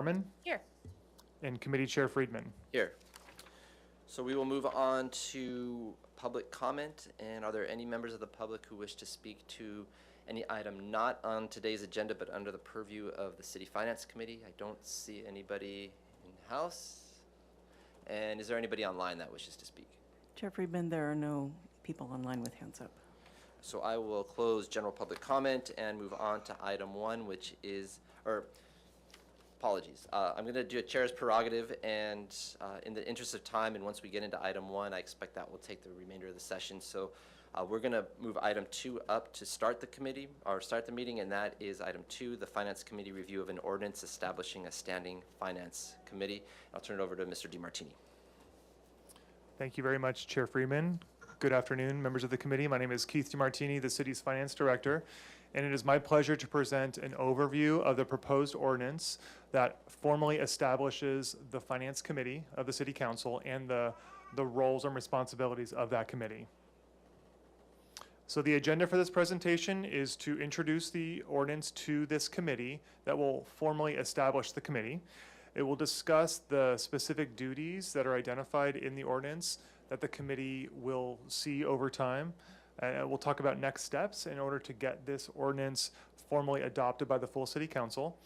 Norman Here. and Committee Chair Friedman. Here. So we will move on to public comment. And are there any members of the public who wish to speak to any item not on today's agenda but under the purview of the City Finance Committee? I don't see anybody in-house. And is there anybody online that wishes to speak? Chair Friedman, there are no people online with hands up. So I will close general public comment and move on to item 1, which is, apologies. I'm going to do a chair's prerogative, and in the interest of time, and once we get into item 1, I expect that will take the remainder of the session. So we're going to move item 2 up to start the meeting, and that is item 2, the Finance Committee review of an ordinance establishing a standing finance committee. I'll turn it over to Mr. DiMartini. Thank you very much, Chair Freeman. Good afternoon, members of the committee. My name is Keith DiMartini, the city's finance director, and it is my pleasure to present an overview of the proposed ordinance that formally establishes the finance committee of the city council and the roles and responsibilities of that committee. So the agenda for this presentation is to introduce the ordinance to this committee that will formally establish the committee. It will discuss the specific duties that are identified in the ordinance that the committee will see over time. We'll talk about next steps in order to get this ordinance formally adopted by the full city council.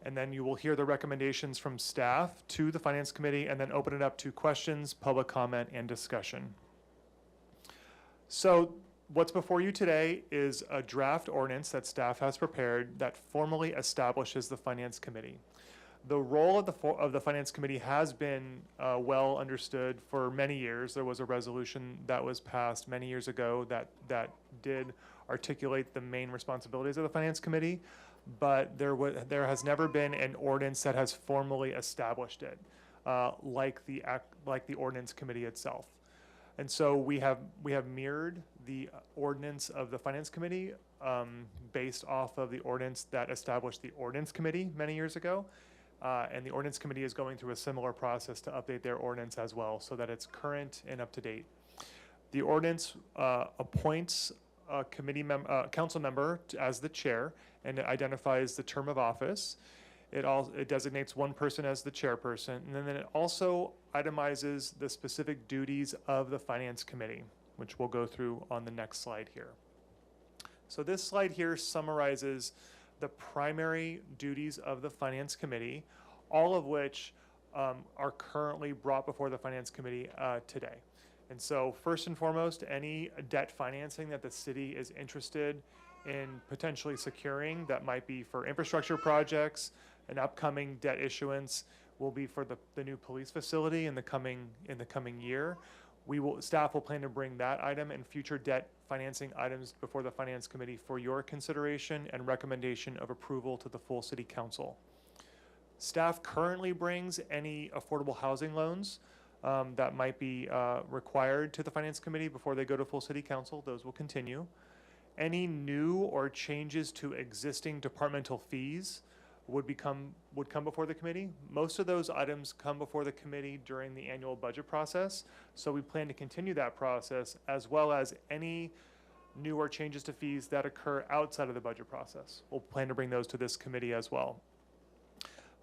And then you will hear the recommendations from staff to the finance committee and then open it up to questions, public comment, and discussion. So what's before you today is a draft ordinance that staff has prepared that formally establishes the finance committee. The role of the Finance Committee has been well understood for many years. There was a resolution that was passed many years ago that did articulate the main responsibilities of the Finance Committee, but there has never been an ordinance that has formally established it, like the Ordinance Committee itself. And so we have mirrored the ordinance of the Finance Committee based off of the ordinance that established the Ordinance Committee many years ago. And the Ordinance Committee is going through a similar process to update their ordinance as well so that it's current and up to date. The ordinance appoints a council member as the chair, and it identifies the term of office. It designates one person as the chairperson, and then it also itemizes the specific duties of the Finance Committee, which we'll go through on the next slide here. So this slide here summarizes the primary duties of the Finance Committee, all of which are currently brought before the Finance Committee today. And so first and foremost, any debt financing that the city is interested in potentially securing that might be for infrastructure projects, an upcoming debt issuance will be for the new police facility in the coming year. Staff will plan to bring that item and future debt financing items before the Finance Committee for your consideration and recommendation of approval to the full City Council. Staff currently brings any affordable housing loans that might be required to the Finance Committee before they go to full City Council. Those will continue. Any new or changes to existing departmental fees would come before the committee. Most of those items come before the committee during the annual budget process, so we plan to continue that process as well as any new or changes to fees that occur outside of the budget process. We'll plan to bring those to this committee as well.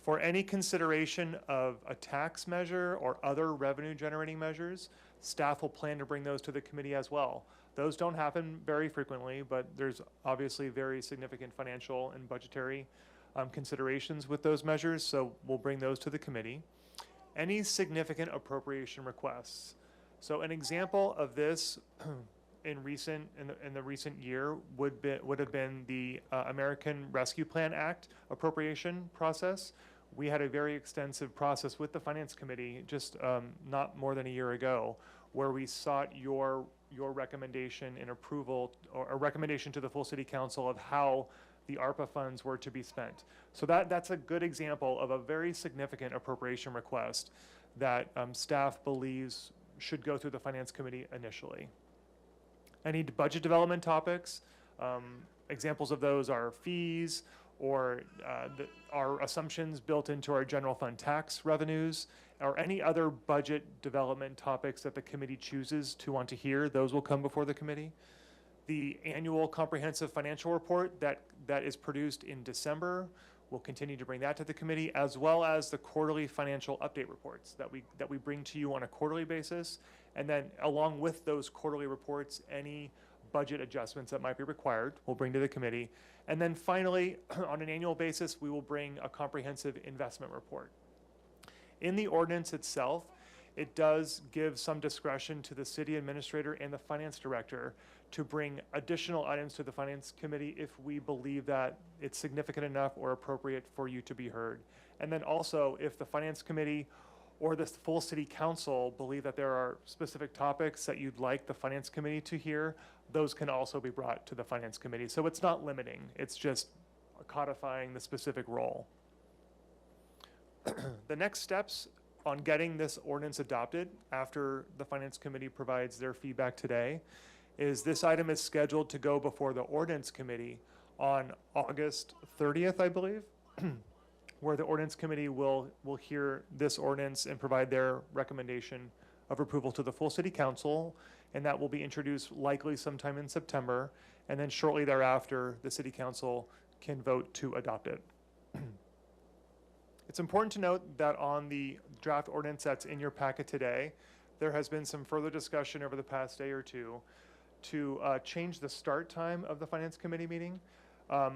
For any consideration of a tax measure or other revenue generating measures, staff will plan to bring those to the committee as well. Those don't happen very frequently, but there's obviously very significant financial and budgetary considerations with those measures, so we'll bring those to the committee. Any significant appropriation requests. So an example of this in the recent year would have been the American Rescue Plan Act appropriation process. We had a very extensive process with the Finance Committee just not more than a year ago, where we sought your recommendation and approval, or a recommendation to the full City Council of how the ARPA funds were to be spent. So that's a good example of a very significant appropriation request that staff believes should go through the Finance Committee initially. Any budget development topics, examples of those are fees or our assumptions built into our general fund tax revenues, or any other budget development topics that the committee chooses to want to hear. Those will come before the committee. The annual comprehensive financial report that is produced in December We'll continue to bring that to the committee, as well as the quarterly financial update reports that we bring to you on a quarterly basis. And then along with those quarterly reports, any budget adjustments that might be required, we'll bring to the committee. And then finally, on an annual basis, we will bring a comprehensive investment report. In the ordinance itself, it does give some discretion to the city administrator and the finance director to bring additional items to the finance committee if we believe that it's significant enough or appropriate for you to be heard. And then also, if the finance committee or the full city council believe that there are specific topics that you'd like the finance committee to hear, those can also be brought to the finance committee. So it's not limiting, it's just codifying the specific role. The next steps on getting this ordinance adopted after the finance committee provides their feedback today is this item is scheduled to go before the ordinance committee on August 30th, I believe, where the ordinance committee will hear this ordinance and provide their recommendation of approval to the full city council, and that will be introduced likely sometime in September, and then shortly thereafter, the city council can vote to adopt it. It's important to note that on the draft ordinance that's in your packet today, there has been some further discussion over the past day or two to change the start time of the finance committee meeting.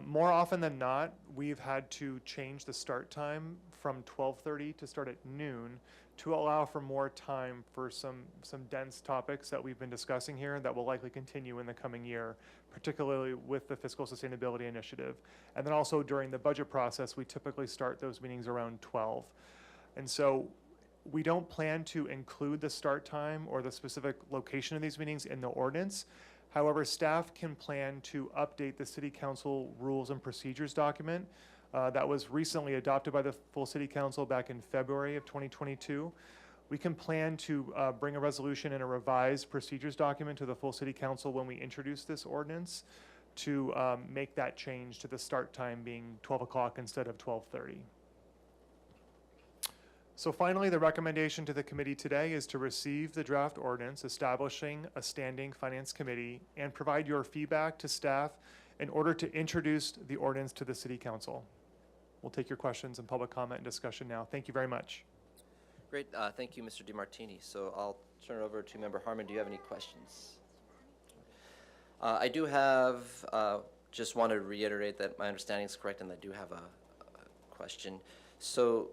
More often than not, we've had to change the start time from 12:30 to start at noon to allow for more time for some dense topics that we've been discussing here that will likely continue in the coming year, particularly with the fiscal sustainability initiative. And then also during the budget process, we typically start those meetings around 12. And so we don't plan to include the start time or the specific location of these meetings in the ordinance. However, staff can plan to update the city council rules and procedures document that was recently adopted by the full city council back in February of 2022. We can plan to bring a resolution and a revised procedures document to the full city council when we introduce this ordinance to make that change to the start time being 12 o'clock instead of 12:30. So finally, the recommendation to the committee today is to receive the draft ordinance establishing a standing finance committee and provide your feedback to staff in order to introduce the ordinance to the city council. We'll take your questions and public comment and discussion now. Thank you very much. Great, thank you, Mr. DeMartini. So I'll turn it over to Member Harmon. Do you have any questions? I do have, just want to reiterate that my understanding is correct and I do have a question. So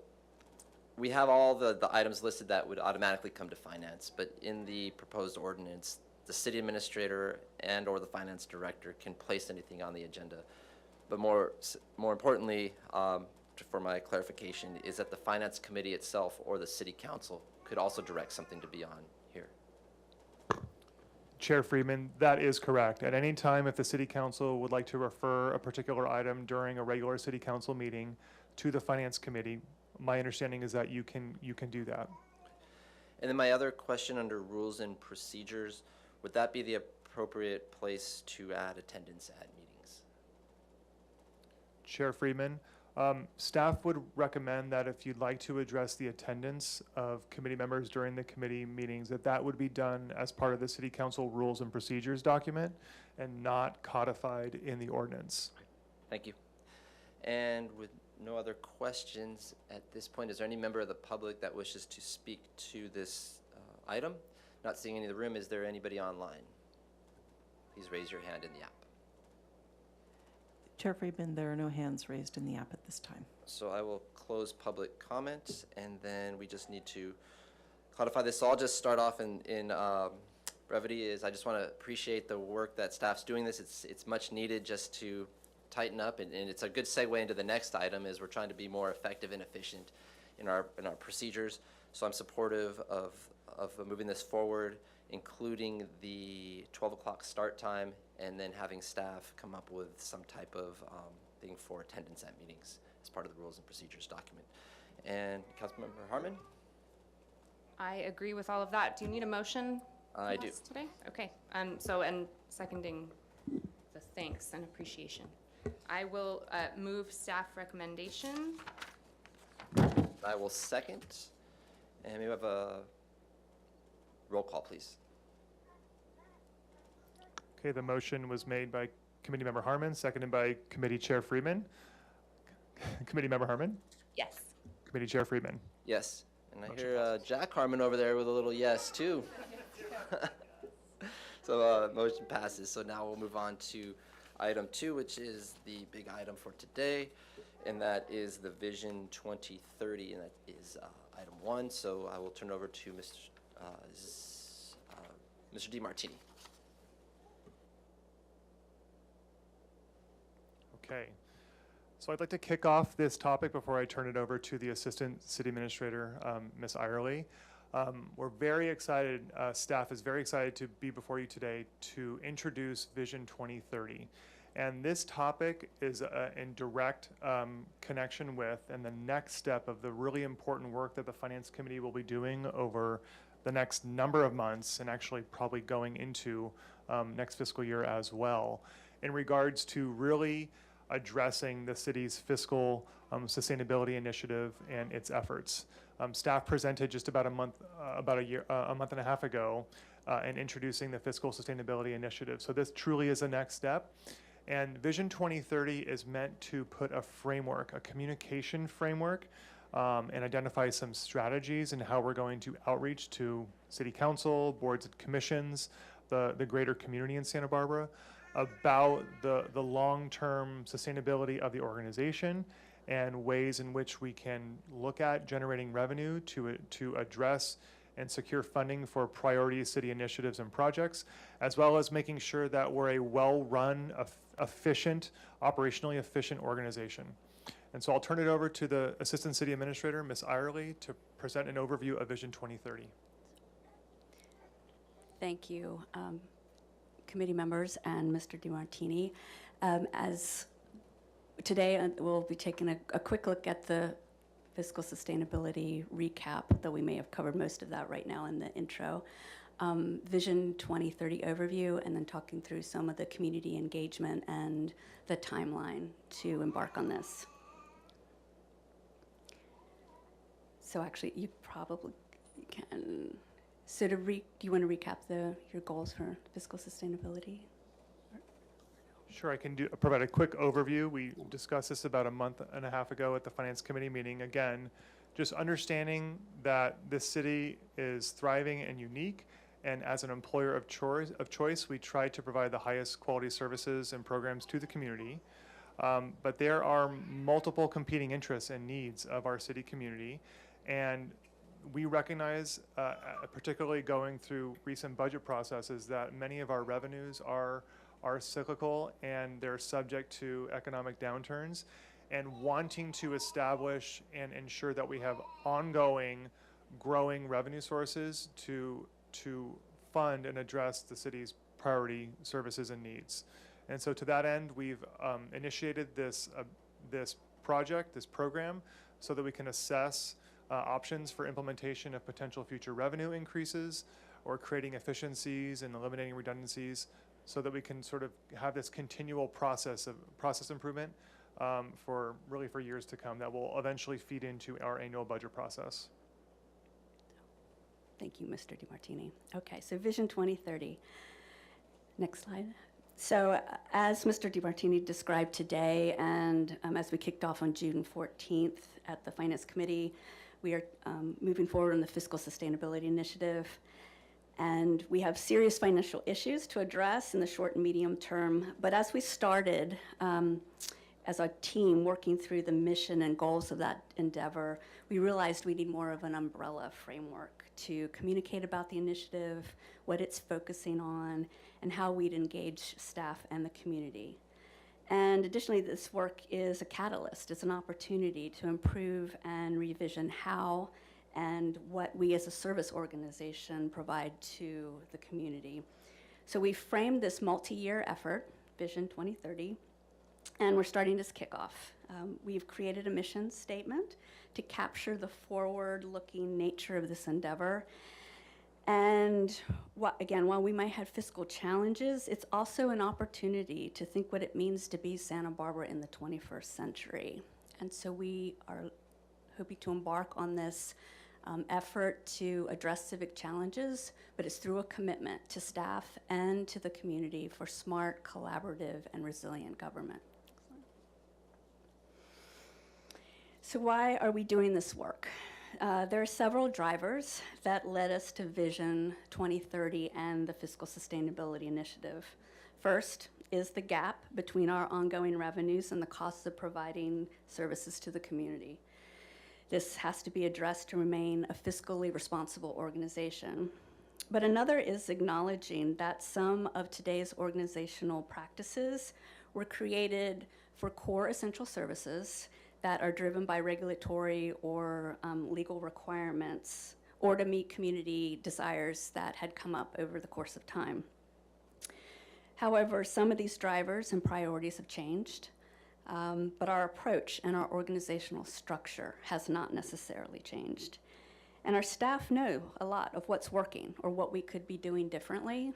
we have all the items listed that would automatically come to finance, but in the proposed ordinance, the city administrator and or the finance director can place anything on the agenda. But more importantly, for my clarification, is that the finance committee itself or the city council could also direct something to be on here. Chair Friedman, that is correct. At any time, if the city council would like to refer a particular item during a regular city council meeting to the finance committee, my understanding is that you can do that. And then my other question under rules and procedures, would that be the appropriate place to add attendance at meetings? Chair Friedman, staff would recommend that if you'd like to address the attendance of committee members during the committee meetings, that would be done as part of the city council rules and procedures document and not codified in the ordinance. Thank you. And with no other questions at this point, is there any member of the public that wishes to speak to this item? Not seeing any in the room. Is there anybody online? Please raise your hand in the app. Chair Friedman, there are no hands raised in the app at this time. So I will close public comment, and then we just need to codify this. So I'll just start off in brevity. Is I just want to appreciate the work that staff's doing this. It's much needed just to tighten up, and it's a good segue into the next item. Is we're trying to be more effective and efficient in our procedures. So I'm supportive of moving this forward, including the 12 o'clock start time, and then having staff come up with some type of thing for attendance at meetings as part of the rules and procedures document. And Councilmember Harmon? I agree with all of that. Do you need a motion? I from do. us today? Okay, and seconding the thanks and appreciation. I will move staff recommendation. I will second. And we have a roll call, please. Okay, the motion was made by Committee Member Harmon, seconded by Committee Chair Freeman. Committee Member Herman, Yes. Committee Chair Friedman. Yes. And I Motion hear Jack Harmon over there with a little yes, too. So motion passes. So now we'll move on to item 2, which is the big item for today, and that is the Vision 2030, and that is item 1. So I will turn over to Mr. DiMartini. Okay. So I'd like to kick off this topic before I turn it over to the Assistant City Administrator, Ms. Irely. We're very excited, staff is very excited to be before you today to introduce Vision 2030. And this topic is in direct connection with and the next step of the really important work that the Finance Committee will be doing over the next number of months, and actually probably going into next fiscal year as well, in regards to really addressing the city's fiscal sustainability initiative and its efforts. Staff presented just about a month and a half ago in introducing the fiscal sustainability initiative. So this truly is the next step. And Vision 2030 is meant to put a framework, a communication framework, and identify some strategies and how we're going to outreach to city council, boards and commissions, the greater community in Santa Barbara, about the long-term sustainability of the organization and ways in which we can look at generating revenue to address and secure funding for priority city initiatives and projects, as well as making sure that we're a well-run, efficient, operationally efficient organization. And so I'll turn it over to the Assistant City Administrator, Ms. Irely, to present an overview of Vision 2030. Thank you, committee members and Mr. DiMartini. As today, we'll be taking a quick look at the fiscal sustainability recap, though we may have covered most of that right now in the intro. Vision 2030 overview, and then talking through some of the community engagement and the timeline to embark on this. So actually, you probably can. So do you want to recap your goals for fiscal sustainability? Sure, I can provide a quick overview. We discussed this about a month and a half ago at the Finance Committee meeting. Again, just understanding that this city is thriving and unique, and as an employer of choice, we try to provide the highest quality services and programs to the community. But there are multiple competing interests and needs of our city community, and we recognize, particularly going through recent budget processes, that many of our revenues are cyclical and they're subject to economic downturns, and wanting to establish and ensure that we have ongoing growing revenue sources to fund and address the city's priority services and needs. And so to that end, we've initiated this program, so that we can assess options for implementation of potential future revenue increases, or creating efficiencies and eliminating redundancies, so that we can sort of have this continual process improvement for years to come that will eventually feed into our annual budget process. Thank you, Mr. DiMartini. Okay, so Vision 2030. Next slide. So as Mr. DiMartini described today, and as we kicked off on June 14th at the Finance Committee, we are moving forward on the Fiscal Sustainability Initiative. And we have serious financial issues to address in the short and medium term. But as we started, as a team working through the mission and goals of that endeavor, we realized we need more of an umbrella framework to communicate about the initiative, what it's focusing on, and how we'd engage staff and the community. And additionally, this work is a catalyst. It's an opportunity to improve and revision how and what we as a service organization provide to the community. So we framed this multi-year effort, Vision 2030, and we're starting this kickoff. We've created a mission statement to capture the forward-looking nature of this endeavor. And again, while we might have fiscal challenges, it's also an opportunity to think what it means to be Santa Barbara in the 21st century. And so we are hoping to embark on this effort to address civic challenges, but it's through a commitment to staff and to the community for smart, collaborative, and resilient government. So why are we doing this work? There are several drivers that led us to Vision 2030 and the Fiscal Sustainability Initiative. First is the gap between our ongoing revenues and the costs of providing services to the community. This has to be addressed to remain a fiscally responsible organization. But another is acknowledging that some of today's organizational practices were created for core essential services that are driven by regulatory or legal requirements, or to meet community desires that had come up over the course of time. However, some of these drivers and priorities have changed, but our approach and our organizational structure has not necessarily changed. And our staff know a lot of what's working or what we could be doing differently,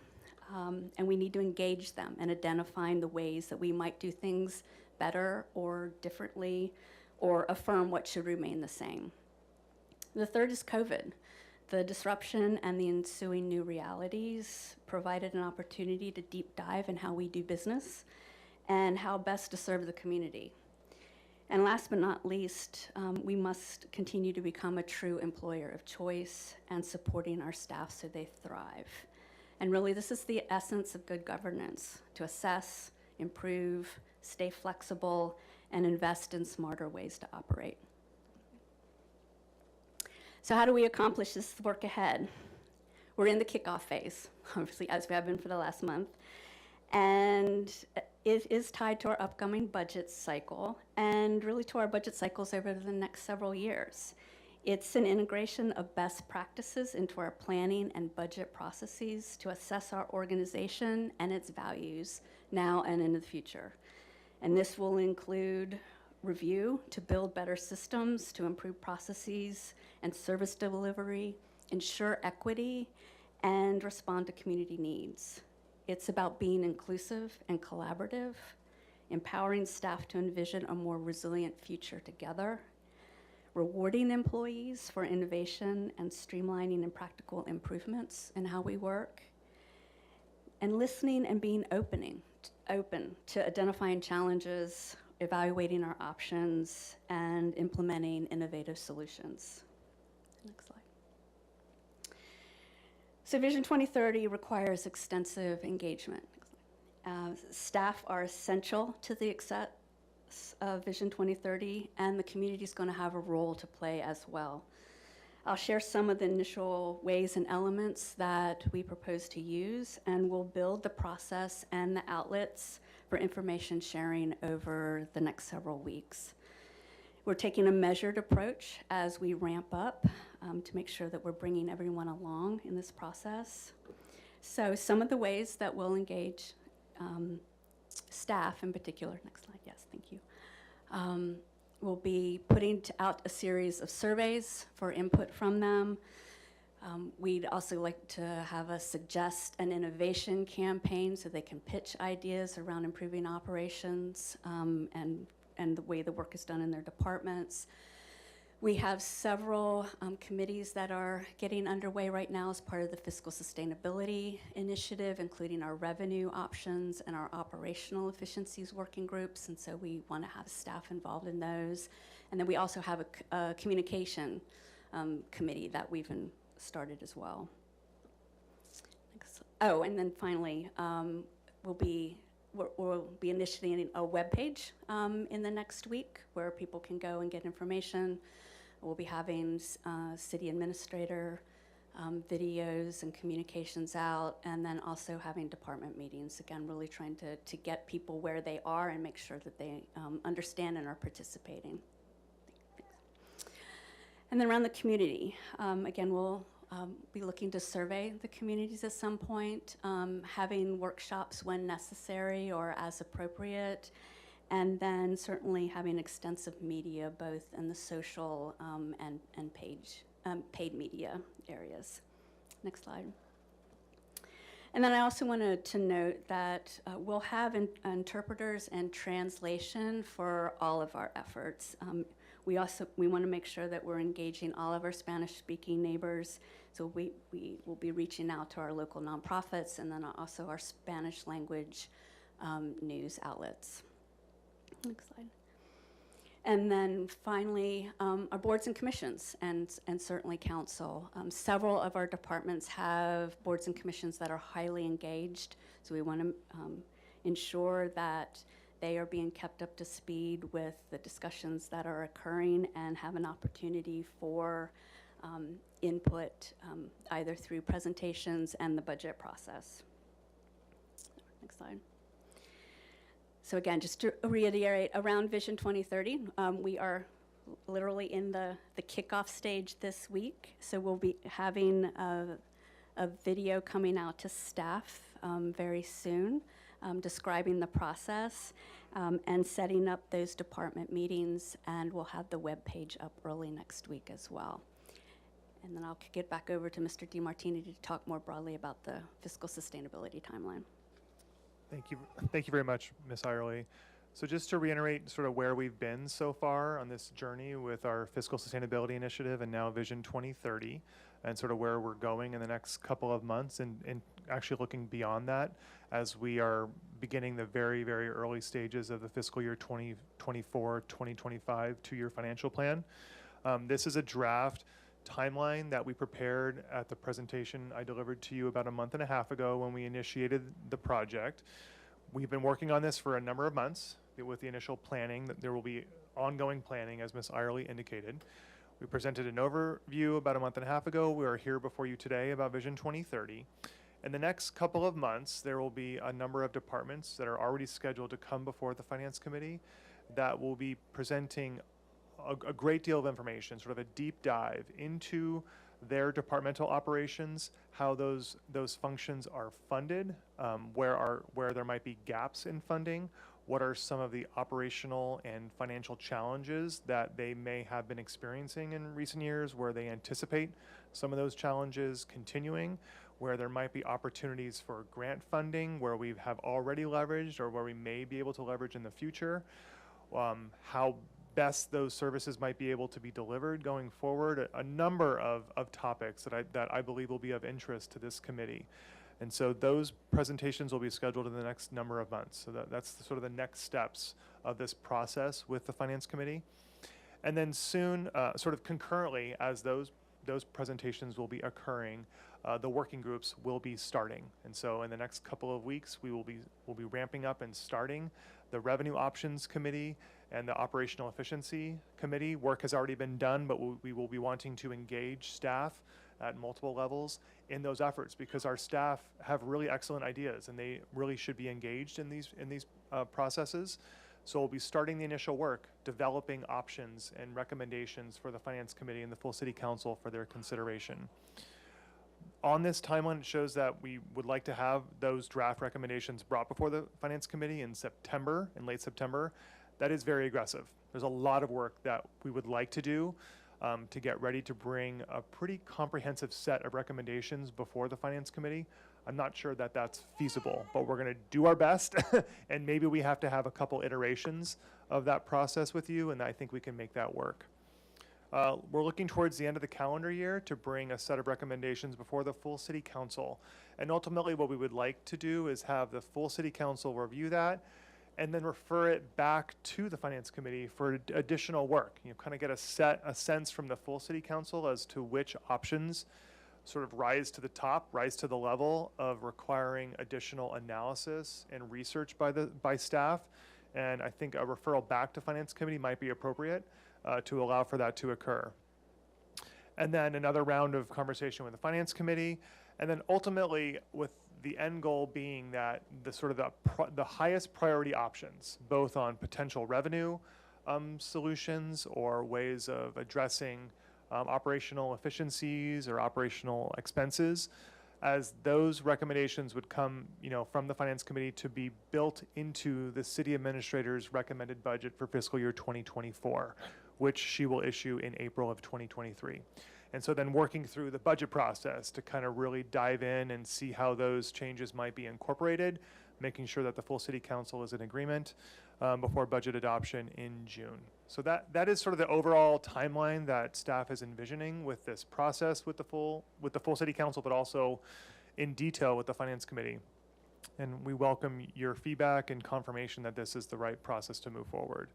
and we need to engage them in identifying the ways that we might do things better or differently, or affirm what should remain the same. The third is COVID. The disruption and the ensuing new realities provided an opportunity to deep dive in how we do business and how best to serve the community. And last but not least, we must continue to become a true employer of choice and supporting our staff so they thrive. And really, this is the essence of good governance: to assess, improve, stay flexible, and invest in smarter ways to operate. So how do we accomplish this work ahead? We're in the kickoff phase, obviously, as we have been for the last month. And it is tied to our upcoming budget cycle and really to our budget cycles over the next several years. It's an integration of best practices into our planning and budget processes to assess our organization and its values now and in the future. And this will include review to build better systems, to improve processes and service delivery, ensure equity, and respond to community needs. It's about being inclusive and collaborative, empowering staff to envision a more resilient future together, rewarding employees for innovation and streamlining and practical improvements in how we work, and listening and being open to identifying challenges, evaluating our options, and implementing innovative solutions. Next slide. So Vision 2030 requires extensive engagement. Staff are essential to the success of Vision 2030, and the community is going to have a role to play as well. I'll share some of the initial ways and elements that we propose to use, and we'll build the process and the outlets for information sharing over the next several weeks. We're taking a measured approach as we ramp up to make sure that we're bringing everyone along in this process. So some of the ways that we'll engage staff in particular, next slide, yes, thank you. We'll be putting out a series of surveys for input from them. We'd also like to have a suggest an innovation campaign so they can pitch ideas around improving operations and the way the work is done in their departments. We have several committees that are getting underway right now as part of the Fiscal Sustainability Initiative, including our revenue options and our operational efficiencies working groups, and so we want to have staff involved in those. And then we also have a communication committee that we've started as well. Oh, and then finally, we'll be initiating a webpage in the next week where people can go and get information. We'll be having city administrator videos and communications out, and then also having department meetings, again, really trying to get people where they are and make sure that they understand and are participating. Thanks. And then around the community, again, we'll be looking to survey the communities at some point, having workshops when necessary or as appropriate, and then certainly having extensive media both in the social and paid media areas. Next slide. And then I also wanted to note that we'll have interpreters and translation for all of our efforts. We want to make sure that we're engaging all of our Spanish-speaking neighbors. So we will be reaching out to our local nonprofits and then also our Spanish language news outlets. Next slide. And then finally, our boards and commissions, and certainly council. Several of our departments have boards and commissions that are highly engaged, so we want to ensure that they are being kept up to speed with the discussions that are occurring and have an opportunity for input, either through presentations and the budget process. Next slide. So again, just to reiterate, around Vision 2030, we are literally in the kickoff stage this week. So we'll be having a video coming out to staff very soon, describing the process and setting up those department meetings. And we'll have the web page up early next week as well. And then I'll kick it back over to Mr. DeMartini to talk more broadly about the fiscal sustainability timeline. Thank you very much, Ms. Irely. So just to reiterate sort of where we've been so far on this journey with our fiscal sustainability initiative and now Vision 2030, and sort of where we're going in the next couple of months, and actually looking beyond that as we are beginning the very, very early stages of the fiscal year 2024-2025 two-year financial plan. This is a draft timeline that we prepared at the presentation I delivered to you about a month and a half ago when we initiated the project. We've been working on this for a number of months with the initial planning. That there will be ongoing planning, as Ms. Irely indicated. We presented an overview about a month and a half ago. We are here before you today about Vision 2030. In the next couple of months, there will be a number of departments that are already scheduled to come before the Finance Committee that will be presenting a great deal of information, sort of a deep dive into their departmental operations, how those functions are funded, where there might be gaps in funding, what are some of the operational and financial challenges that they may have been experiencing in recent years, where they anticipate some of those challenges continuing, where there might be opportunities for grant funding, where we have already leveraged or where we may be able to leverage in the future, how best those services might be able to be delivered going forward, a number of topics that I believe will be of interest to this committee. And so those presentations will be scheduled in the next number of months. So that's sort of the next steps of this process with the Finance Committee. And then soon, sort of concurrently as those presentations will be occurring, the working groups will be starting. And so in the next couple of weeks, we'll be ramping up and starting the Revenue Options Committee and the Operational Efficiency Committee. Work has already been done, but we will be wanting to engage staff at multiple levels in those efforts, because our staff have really excellent ideas and they really should be engaged in these processes. So we'll be starting the initial work, developing options and recommendations for the Finance Committee and the full City Council for their consideration. On this timeline, it shows that we would like to have those draft recommendations brought before the Finance Committee in September, in late September. That is very aggressive. There's a lot of work that we would like to do to get ready to bring a pretty comprehensive set of recommendations before the Finance Committee. I'm not sure that that's feasible, but we're going to do our best, and maybe we have to have a couple iterations of that process with you, and I think we can make that work. We're looking towards the end of the calendar year to bring a set of recommendations before the full City Council. And ultimately what we would like to do is have the full City Council review that and then refer it back to the Finance Committee for additional work. You know, kind of get a sense from the full City Council as to which options sort of rise to the top, rise to the level of requiring additional analysis and research by staff. And I think a referral back to Finance Committee might be appropriate to allow for that to occur. And then another round of conversation with the Finance Committee, and then ultimately with the end goal being that the highest priority options, both on potential revenue solutions or ways of addressing operational efficiencies or operational expenses, as those recommendations would come, from the Finance Committee to be built into the City Administrator's recommended budget for fiscal year 2024, which she will issue in April of 2023. And so then working through the budget process to kind of really dive in and see how those changes might be incorporated, making sure that the full City Council is in agreement before budget adoption in June. So that is sort of the overall timeline that staff is envisioning with this process with the full City Council, but also in detail with the Finance Committee. And we welcome your feedback and confirmation that this is the right process to move forward.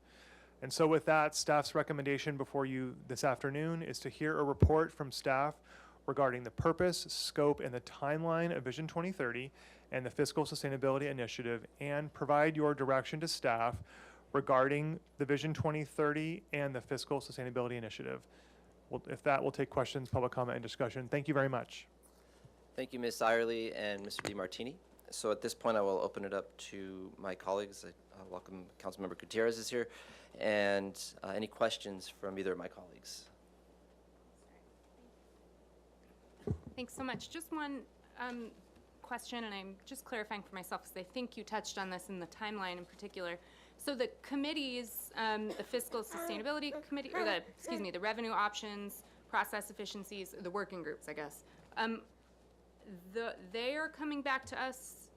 And so with that, staff's recommendation before you this afternoon is to hear a report from staff regarding the purpose, scope, and the timeline of Vision 2030 and the Fiscal Sustainability Initiative, and provide your direction to staff regarding the Vision 2030 and the Fiscal Sustainability Initiative. Well, if that, we'll take questions, public comment, and discussion. Thank you very much. Thank you, Ms. Irely and Mr. DiMartini. So at this point, I will open it up to my colleagues. I welcome Councilmember Gutierrez is here, and any questions from either of my colleagues. Thanks so much. Just one question, and I'm just clarifying for myself, because I think you touched on this in the timeline in particular. So the committees, the Fiscal Sustainability Committee, or the Revenue Options, Process Efficiencies, the working groups, I guess, they are coming back to us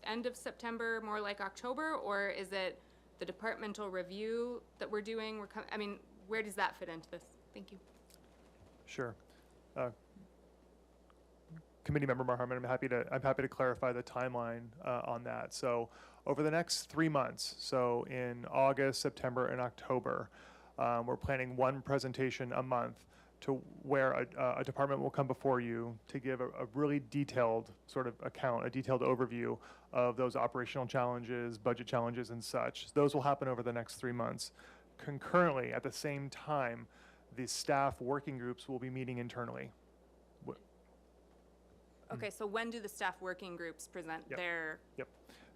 end of September, more like October, or is it the departmental review that we're doing? I mean, where does that fit into this? Thank you. Sure. Committee Member Harmon, I'm happy to clarify the timeline on that. So over the next 3 months, so in August, September, and October, we're planning one presentation a month to where a department will come before you to give a really detailed sort of account, a detailed overview of those operational challenges, budget challenges, and such. Those will happen over the next 3 months. Concurrently, at the same time, the staff working groups will be meeting internally. Okay, so when do the staff working groups present Yep. their Yep.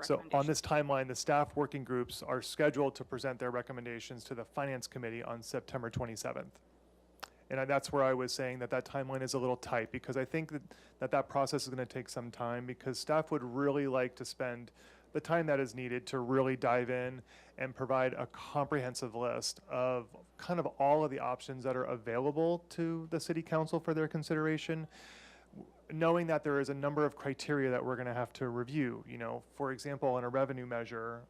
So on recommendations? this timeline, the staff working groups are scheduled to present their recommendations to the Finance Committee on September 27th. And that's where I was saying that timeline is a little tight, because I think that process is going to take some time, because staff would really like to spend the time that is needed to really dive in and provide a comprehensive list of kind of all of the options that are available to the City Council for their consideration, knowing that there is a number of criteria that we're going to have to review. You know, for example, in a revenue measure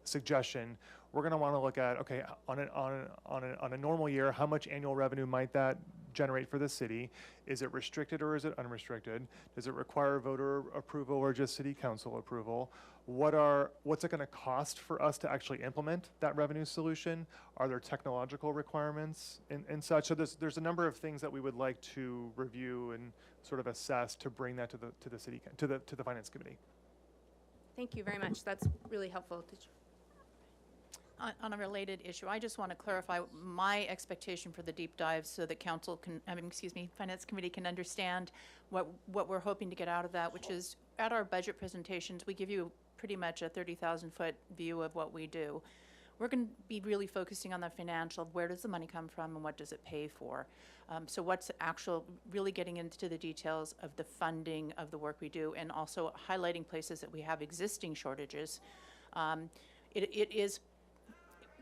suggestion, we're going to want to look at, okay, on a normal year, how much annual revenue might that generate for the city? Is it restricted or is it unrestricted? Does it require voter approval or just City Council approval? What's it going to cost for us to actually implement that revenue solution? Are there technological requirements and such? So there's a number of things that we would like to review and sort of assess to bring that to the Finance Committee. Thank you very much. That's really helpful. On a related issue, I just want to clarify my expectation for the deep dive so that council can, Finance Committee can understand what we're hoping to get out of that, which is at our budget presentations, we give you pretty much a 30,000-foot view of what we do. We're going to be really focusing on the financial, where does the money come from and what does it pay for? So what's really getting into the details of the funding of the work we do, and also highlighting places that we have existing shortages. It is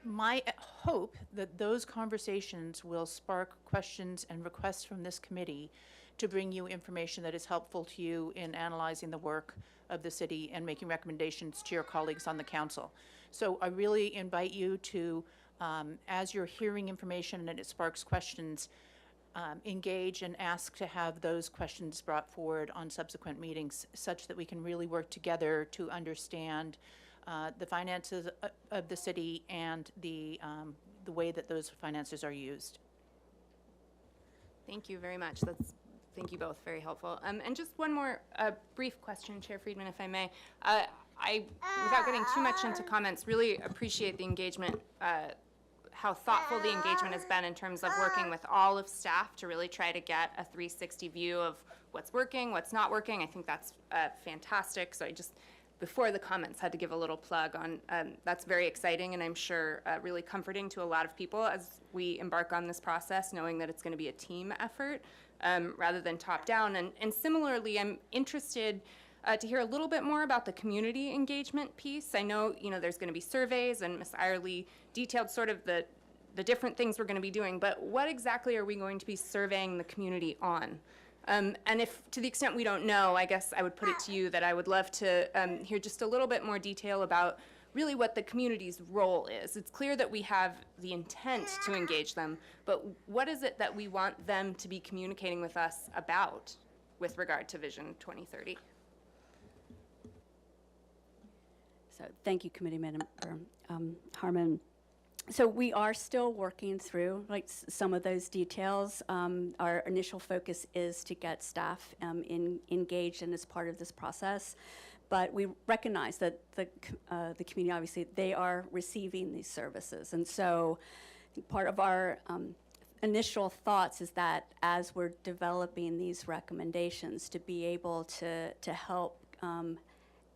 my hope that those conversations will spark questions and requests from this committee to bring you information that is helpful to you in analyzing the work of the city and making recommendations to your colleagues on the council. So I really invite you to, as you're hearing information and it sparks questions, engage and ask to have those questions brought forward on subsequent meetings, such that we can really work together to understand the finances of the city and the way that those finances are used. Thank you very much. Thank you both, very helpful. And just one more brief question, Chair Friedman, if I may. I, without getting too much into comments, really appreciate the engagement, how thoughtful the engagement has been in terms of working with all of staff to really try to get a 360 view of what's working, what's not working. I think that's fantastic. So I just, before the comments, had to give a little plug on, that's very exciting, and I'm sure really comforting to a lot of people as we embark on this process, knowing that it's going to be a team effort rather than top down. And similarly, I'm interested to hear a little bit more about the community engagement piece. I know, there's going to be surveys, and Ms. Irely detailed sort of the different things we're going to be doing, but what exactly are we going to be surveying the community on? And if, to the extent we don't know, I guess I would put it to you that I would love to hear just a little bit more detail about really what the community's role is. It's clear that we have the intent to engage them, but what is it that we want them to be communicating with us about with regard to Vision 2030? So thank you, Committee Member Harmon. So we are still working through like some of those details. Our initial focus is to get staff engaged and as part of this process. But we recognize that the community, obviously, they are receiving these services. And so part of our initial thoughts is that as we're developing these recommendations, to be able to help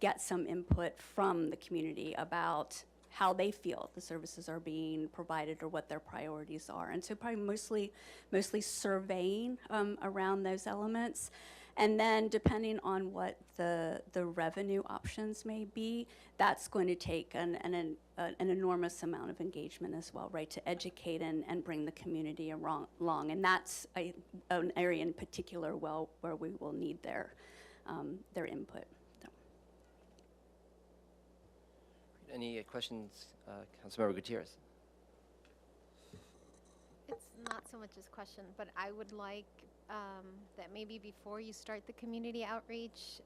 get some input from the community about how they feel the services are being provided or what their priorities are. And so probably mostly surveying around those elements. And then depending on what the revenue options may be, that's going to take an enormous amount of engagement as well, right, to educate and bring the community along. And that's an area in particular where we will need their input. So. Any questions, Councilmember Gutierrez? It's not so much as question, but I would like that maybe before you start the community outreach,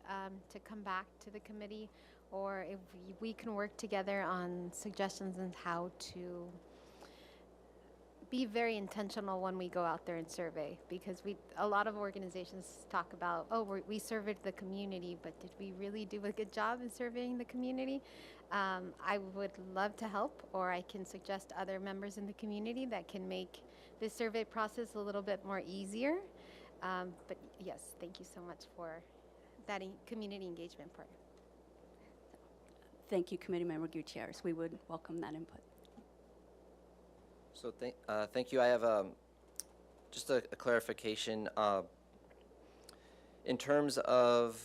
to come back to the committee, or if we can work together on suggestions on how to be very intentional when we go out there and survey, because a lot of organizations talk about, oh, we surveyed the community, but did we really do a good job in surveying the community? I would love to help, or I can suggest other members in the community that can make this survey process a little bit more easier. But yes, thank you so much for that community engagement part. Thank you, Committee Member Gutierrez. We would welcome that input. So thank you. I have just a clarification. In terms of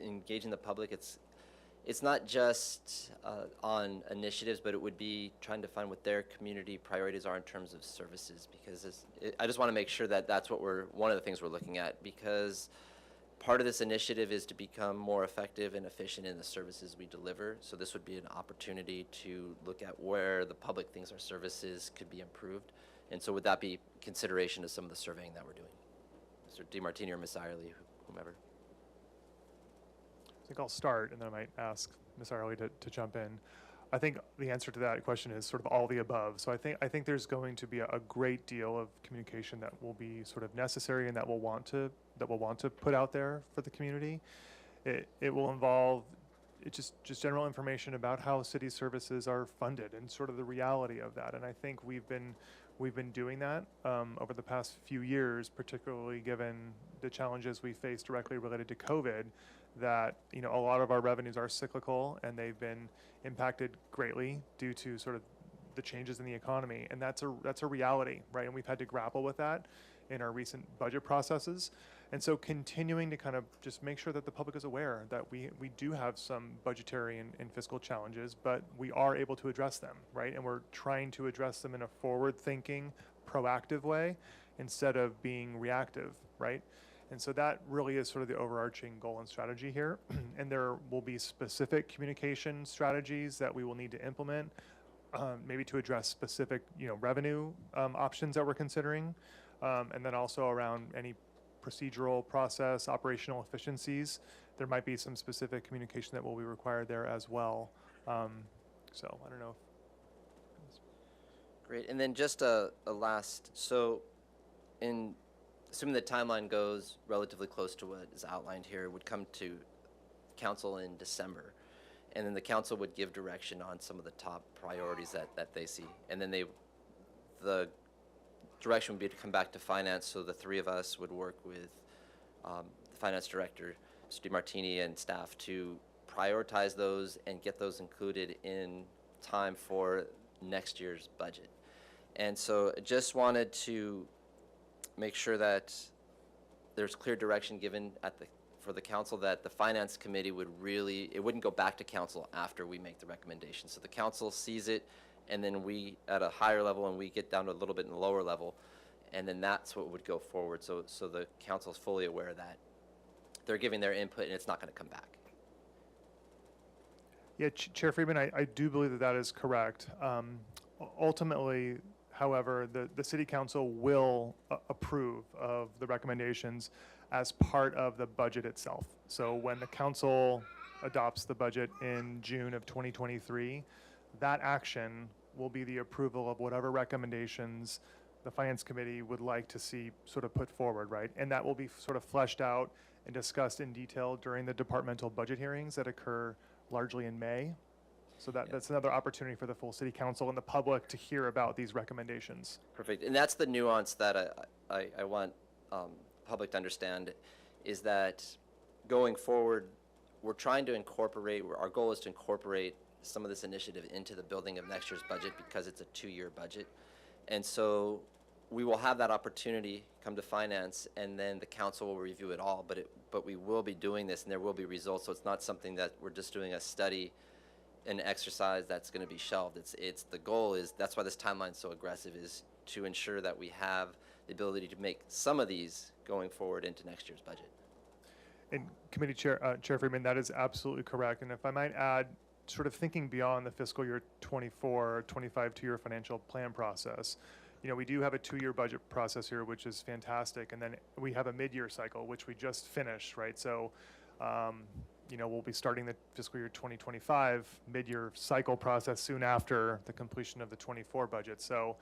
engaging the public, it's not just on initiatives, but it would be trying to find what their community priorities are in terms of services, because I just want to make sure that that's one of the things we're looking at, because part of this initiative is to become more effective and efficient in the services we deliver. So this would be an opportunity to look at where the public thinks our services could be improved. And so would that be consideration of some of the surveying that we're doing? Mr. DeMartini or Ms. Irely, whomever. I think I'll start, and then I might ask Ms. Irely to jump in. I think the answer to that question is sort of all the above. So I think there's going to be a great deal of communication that will be sort of necessary and that we'll want to put out there for the community. It will involve just general information about how city services are funded and sort of the reality of that. And I think we've been doing that over the past few years, particularly given the challenges we faced directly related to COVID. That a lot of our revenues are cyclical and they've been impacted greatly due to sort of the changes in the economy, and that's a reality, right? And we've had to grapple with that in our recent budget processes. And so continuing to kind of just make sure that the public is aware that we do have some budgetary and fiscal challenges, but we are able to address them, right? And we're trying to address them in a forward-thinking, proactive way instead of being reactive, right? And so that really is sort of the overarching goal and strategy here. And there will be specific communication strategies that we will need to implement, maybe to address specific, revenue options that we're considering, and then also around any procedural process, operational efficiencies. There might be some specific communication that will be required there as well. So I don't know. Great. And then just a last, so assuming the timeline goes relatively close to what is outlined here, it would come to council in December. And then the council would give direction on some of the top priorities that they see. And then the direction would be to come back to finance, so the three of us would work with the finance director, Mr. DeMartini, and staff to prioritize those and get those included in time for next year's budget. And so just wanted to make sure that there's clear direction given for the council, that the finance committee it wouldn't go back to council after we make the recommendation. So the council sees it, and then we at a higher level, and we get down to a little bit in the lower level, and then that's what would go forward. So the council's fully aware that they're giving their input and it's not going to come back. Yeah, Chair Friedman, I do believe that is correct. Ultimately, however, the City Council will approve of the recommendations as part of the budget itself. So when the council adopts the budget in June of 2023, that action will be the approval of whatever recommendations the Finance Committee would like to see sort of put forward, right? And that will be sort of fleshed out and discussed in detail during the departmental budget hearings that occur largely in May. So that's another opportunity for the full city council and the public to hear about these recommendations. Perfect. And that's the nuance that I want public to understand, is that going forward, we're trying to incorporate, our goal is to incorporate some of this initiative into the building of next year's budget because it's a 2-year budget. And so we will have that opportunity come to finance, and then the council will review it all, but we will be doing this and there will be results. So it's not something that we're just doing a study, an exercise that's going to be shelved. It's the goal is, that's why this timeline's so aggressive, is to ensure that we have the ability to make some of these going forward into next year's budget. And Committee Chair, Chair Friedman, that is absolutely correct. And if I might add, sort of thinking beyond the fiscal year 24, 25 2-year financial plan process, you know, we do have a 2-year budget process here, which is fantastic. And then we have a mid-year cycle, which we just finished, right? So, you know, we'll be starting the fiscal year 2025 mid-year cycle process soon after the completion of the 24 budget. So,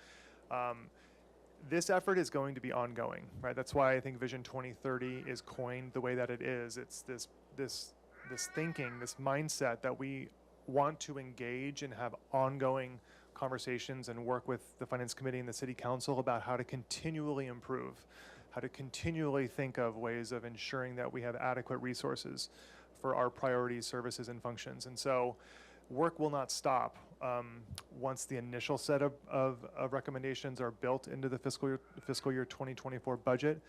this effort is going to be ongoing, right? That's why I think Vision 2030 is coined the way that it is. It's this thinking, this mindset that we want to engage and have ongoing conversations and work with the Finance Committee and the City Council about how to continually improve, how to continually think of ways of ensuring that we have adequate resources for our priority services and functions. And so work will not stop once the initial set of recommendations are built into the fiscal year 2024 budget.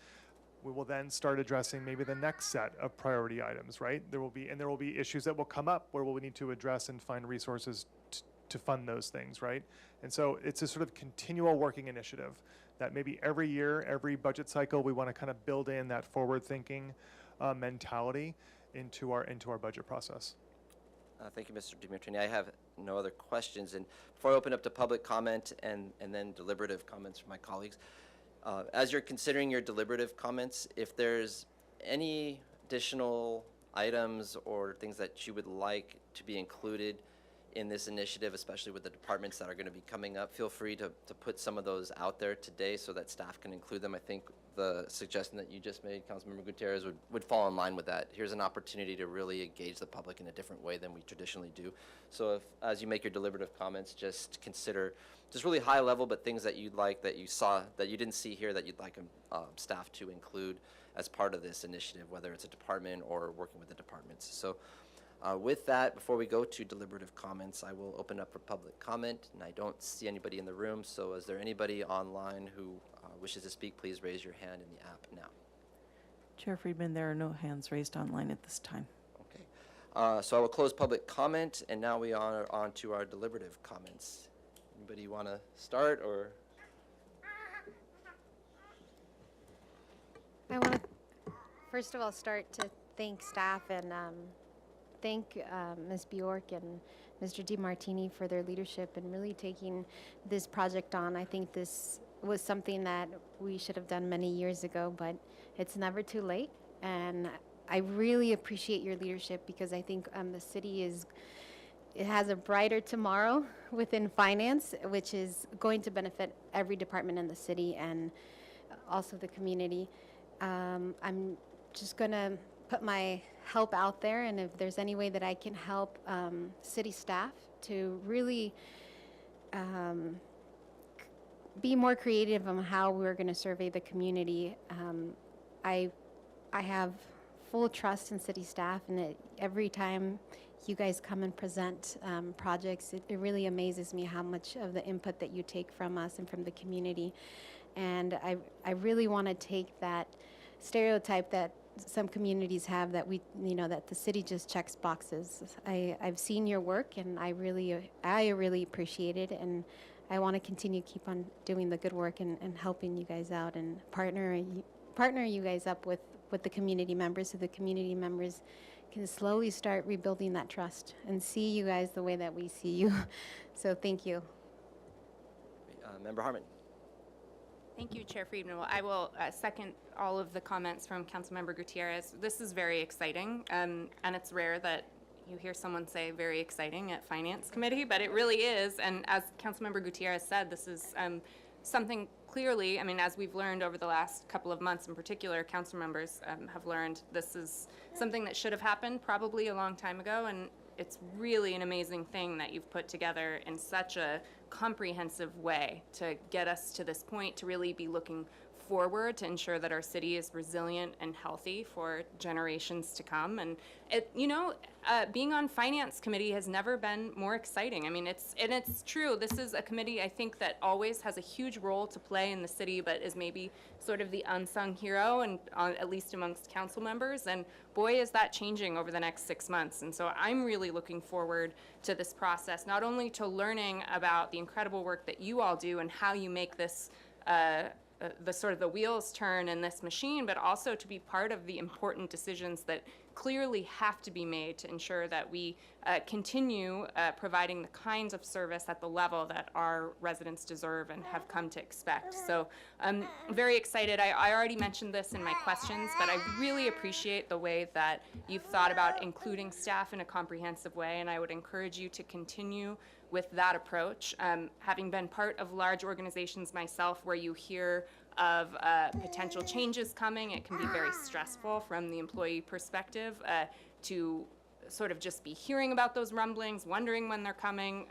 We will then start addressing maybe the next set of priority items, right? There will be issues that will come up where we'll need to address and find resources to fund those things, right? And so it's a sort of continual working initiative that maybe every year, every budget cycle, we want to kind of build in that forward-thinking mentality into our budget process. Thank you, Mr. DiMartini. I have no other questions. And before I open up to public comment and then deliberative comments from my colleagues, as you're considering your deliberative comments, if there's any additional items or things that you would like to be included in this initiative, especially with the departments that are going to be coming up, feel free to put some of those out there today so that staff can include them. I think the suggestion that you just made, Councilmember Gutierrez, would fall in line with that. Here's an opportunity to really engage the public in a different way than we traditionally do. So if, as you make your deliberative comments, just consider just really high level, but things that you'd like, that you saw, that you didn't see here, that you'd like staff to include as part of this initiative, whether it's a department or working with the departments. So with that, before we go to deliberative comments, I will open up for public comment, and I don't see anybody in the room, so is there anybody online who wishes to speak? Please raise your hand in the app now. Chair Friedman, there are no hands raised online at this time. Okay. So I will close public comment, and now we are on to our deliberative comments. Anybody want to start, or? I want to, first of all, start to thank staff and thank Ms. Bjork and Mr. DiMartini for their leadership and really taking this project on. I think this was something that we should have done many years ago, but it's never too late. And I really appreciate your leadership because I think the city it has a brighter tomorrow within finance, which is going to benefit every department in the city and also the community. I'm just going to put my help out there, and if there's any way that I can help city staff to really be more creative on how we're going to survey the community. I have full trust in city staff, and that every time you guys come and present projects, it really amazes me how much of the input that you take from us and from the community. And I really want to take that stereotype that some communities have, that that the city just checks boxes. I've seen your work, and I really appreciate it, and I want to continue keep on doing the good work and helping you guys out and partner you guys up with the community members, so the community members can slowly start rebuilding that trust and see you guys the way that we see you. So thank you. Member Harmon. Thank you, Chair Friedman. Well, I will second all of the comments from Councilmember Gutierrez. This is very exciting, and it's rare that you hear someone say very exciting at Finance Committee, but it really is. And as Councilmember Gutierrez said, this is something clearly, I mean, as we've learned over the last couple of months in particular, council members have learned this is something that should have happened probably a long time ago. And it's really an amazing thing that you've put together in such a comprehensive way to get us to this point, to really be looking forward to ensure that our city is resilient and healthy for generations to come. And being on Finance Committee has never been more exciting. I mean, it's true. This is a committee, I think, that always has a huge role to play in the city, but is maybe sort of the unsung hero, and at least amongst council members. And boy, is that changing over the next 6 months. And so I'm really looking forward to this process, not only to learning about the incredible work that you all do and how you make this the wheels turn in this machine, but also to be part of the important decisions that clearly have to be made to ensure that we continue providing the kinds of service at the level that our residents deserve and have come to expect. So I'm very excited. I already mentioned this in my questions, but I really appreciate the way that you've thought about including staff in a comprehensive way, and I would encourage you to continue with that approach. Having been part of large organizations myself where you hear of potential changes coming, it can be very stressful from the employee perspective to sort of just be hearing about those rumblings, wondering when they're coming.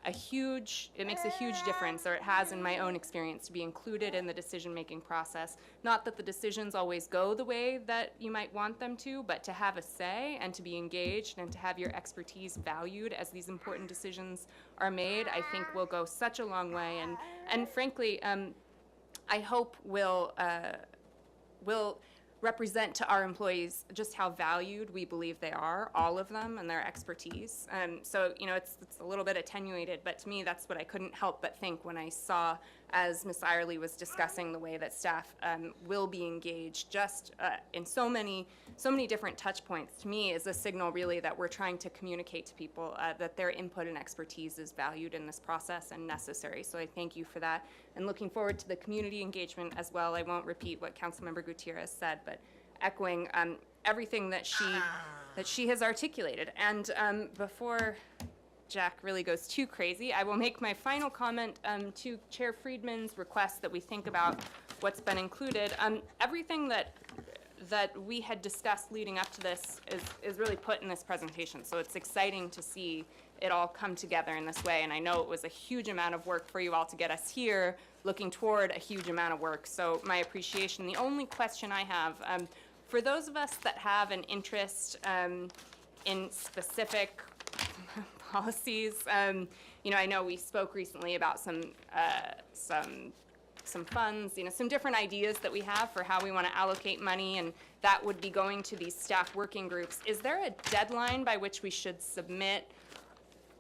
It makes a huge difference, or it has in my own experience, to be included in the decision-making process. Not that the decisions always go the way that you might want them to, but to have a say and to be engaged and to have your expertise valued as these important decisions are made, I think will go such a long way. And frankly, I hope will represent to our employees just how valued we believe they are, all of them, and their expertise. So, it's a little bit attenuated, but to me, that's what I couldn't help but think when I saw, as Ms. Irely was discussing, the way that staff will be engaged just in so many different touch points. To me, is a signal really that we're trying to communicate to people that their input and expertise is valued in this process and necessary. So I thank you for that, and looking forward to the community engagement as well. I won't repeat what Councilmember Gutierrez said, but echoing everything that she has articulated. And before Jack really goes too crazy, I will make my final comment to Chair Friedman's request that we think about what's been included. Everything that we had discussed leading up to this is really put in this presentation. So it's exciting to see it all come together in this way. And I know it was a huge amount of work for you all to get us here, looking toward a huge amount of work. So my appreciation. The only question I have, for those of us that have an interest in specific policies, I know we spoke recently about some funds, some different ideas that we have for how we want to allocate money, and that would be going to these staff working groups. Is there a deadline by which we should submit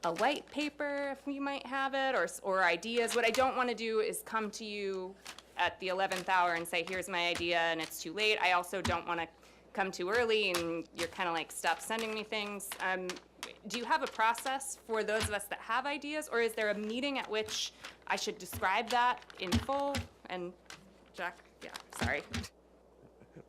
a white paper, if we might have it, or ideas? What I don't want to do is come to you at the 11th hour and say, here's my idea, and it's too late. I also don't want to come too early and you're kind of like, stop sending me things. Do you have a process for those of us that have ideas, or is there a meeting at which I should describe that in full? And Jack, yeah, sorry.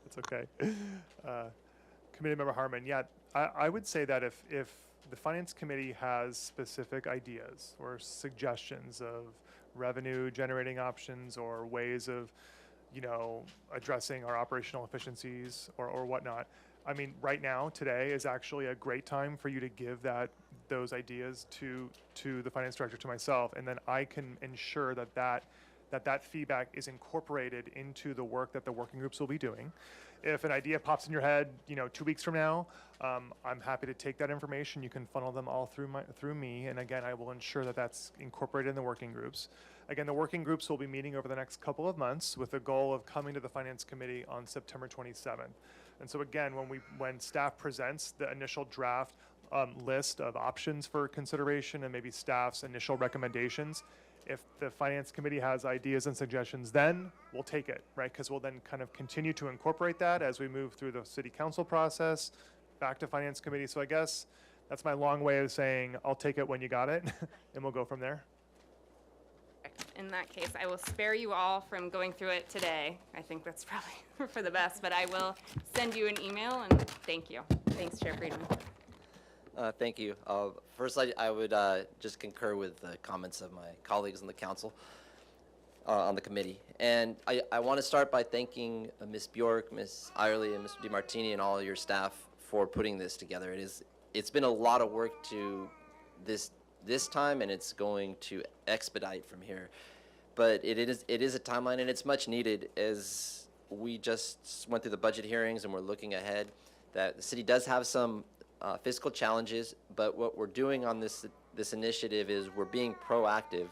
It's okay. Committee Member Harmon, yeah, I would say that if the Finance Committee has specific ideas or suggestions of revenue generating options or ways of, addressing our operational efficiencies or whatnot, I mean, right now, today is actually a great time for you to give those ideas to the finance director, to myself, and then I can ensure that feedback is incorporated into the work that the working groups will be doing. If an idea pops in your head, 2 weeks from now, I'm happy to take that information. You can funnel them all through me, and again, I will ensure that that's incorporated in the working groups. Again, the working groups will be meeting over the next couple of months with the goal of coming to the Finance Committee on September 27th. And so again, when staff presents the initial draft list of options for consideration and maybe staff's initial recommendations, if the Finance Committee has ideas and suggestions, then we'll take it, right? Because we'll then kind of continue to incorporate that as we move through the City Council process, back to Finance Committee. So I guess that's my long way of saying I'll take it when you got it, and we'll go from there. In that case, I will spare you all from going through it today. I think that's probably for the best, but I will send you an email, and thank you. Thanks, Chair Friedman. Thank you. First, I would just concur with the comments of my colleagues on the council, on the committee. And I want to start by thanking Ms. Bjork, Ms. Irely, and Mr. DiMartini and all of your staff for putting this together. It's been a lot of work to this time, and it's going to expedite from here. But it is a timeline, and it's much needed as we just went through the budget hearings and we're looking ahead that the city does have some fiscal challenges, but what we're doing on this initiative is we're being proactive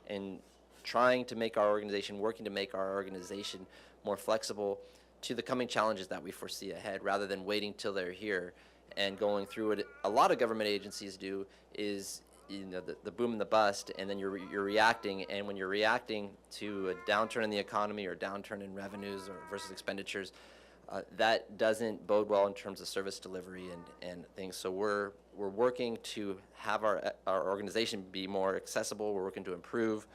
and trying to make our organization, working to make our organization more flexible to the coming challenges that we foresee ahead, rather than waiting till they're here and going through it. A lot of government agencies do is, you know, the boom and the bust, and then you're reacting, and when you're reacting to a downturn in the economy or downturn in revenues or versus expenditures, that doesn't bode well in terms of service delivery and things. So we're working to have our organization be more accessible. We're working to improve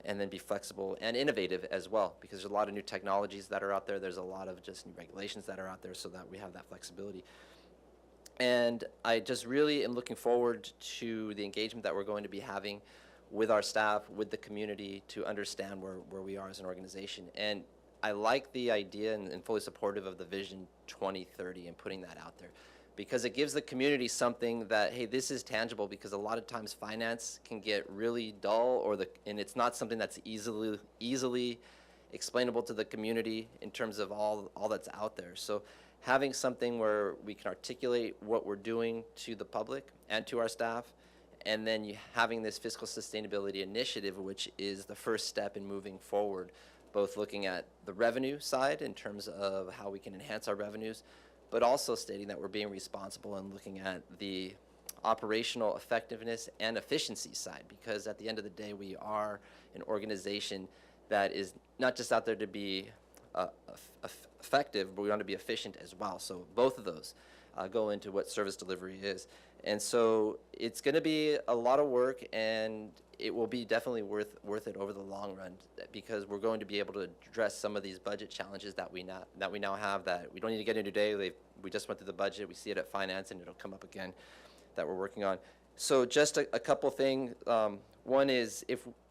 and then be flexible and innovative as well, because there's a lot of new technologies that are out there. There's a lot of just new regulations that are out there, so that we have that flexibility. And I just really am looking forward to the engagement that we're going to be having with our staff, with the community, to understand where we are as an organization. And I like the idea and fully supportive of the Vision 2030 and putting that out there, because it gives the community something that, hey, this is tangible, because a lot of times finance can get really dull, and it's not something that's easily explainable to the community in terms of all that's out there. So having something where we can articulate what we're doing to the public and to our staff, and then having this fiscal sustainability initiative, which is the first step in moving forward, both looking at the revenue side in terms of how we can enhance our revenues, but also stating that we're being responsible and looking at the operational effectiveness and efficiency side, because at the end of the day, we are an organization that is not just out there to be effective, but we want to be efficient as well. So both of those go into what service delivery is. And so it's going to be a lot of work, and it will be definitely worth it over the long run, because we're going to be able to address some of these budget challenges that we now have, that we don't need to get into today. We just went through the budget. We see it at finance, and it'll come up again, that we're working on. So just a couple things. One is,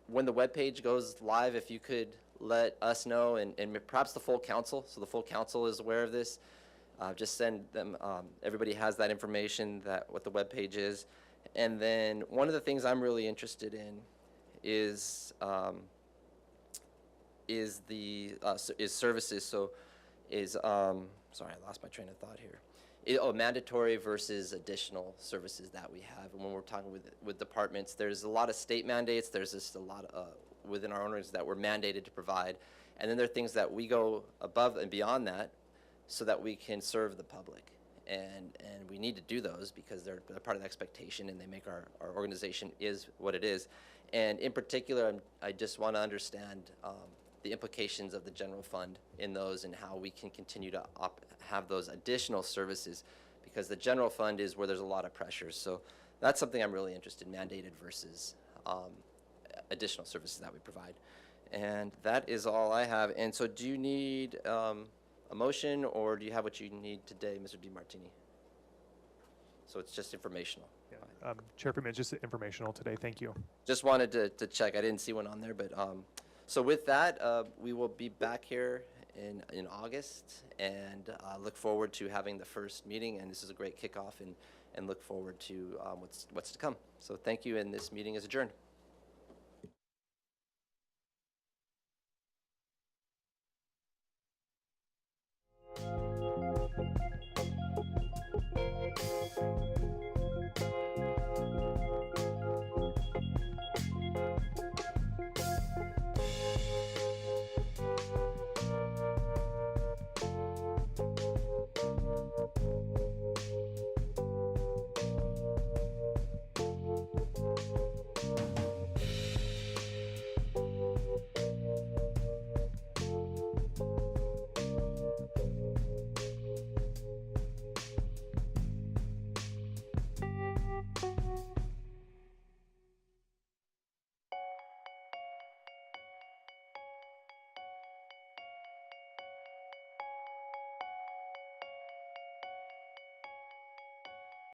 when the webpage goes live, if you could let us know, and perhaps the full council, so the full council is aware of this. Just send them, everybody has that information, that what the webpage is. And then one of the things I'm really interested in is services. So sorry, I lost my train of thought here. Mandatory versus additional services that we have. And when we're talking with departments, there's a lot of state mandates. There's just a lot within our owners that we're mandated to provide. And then there are things that we go above and beyond that so that we can serve the public. And we need to do those because they're part of the expectation, and they make our organization is what it is. And in particular, I just want to understand the implications of the general fund in those, and how we can continue to have those additional services, because the general fund is where there's a lot of pressure. So that's something I'm really interested in, mandated versus additional services that we provide. And that is all I have. And so do you need a motion, or do you have what you need today, Mr. DiMartini? So it's just informational. Yeah. Chair Friedman, just informational today. Thank you. Just wanted to check. I didn't see one on there, but so with that, we will be back here in August, and look forward to having the first meeting. And this is a great kickoff, and look forward to what's to come. So thank you, and this meeting is adjourned.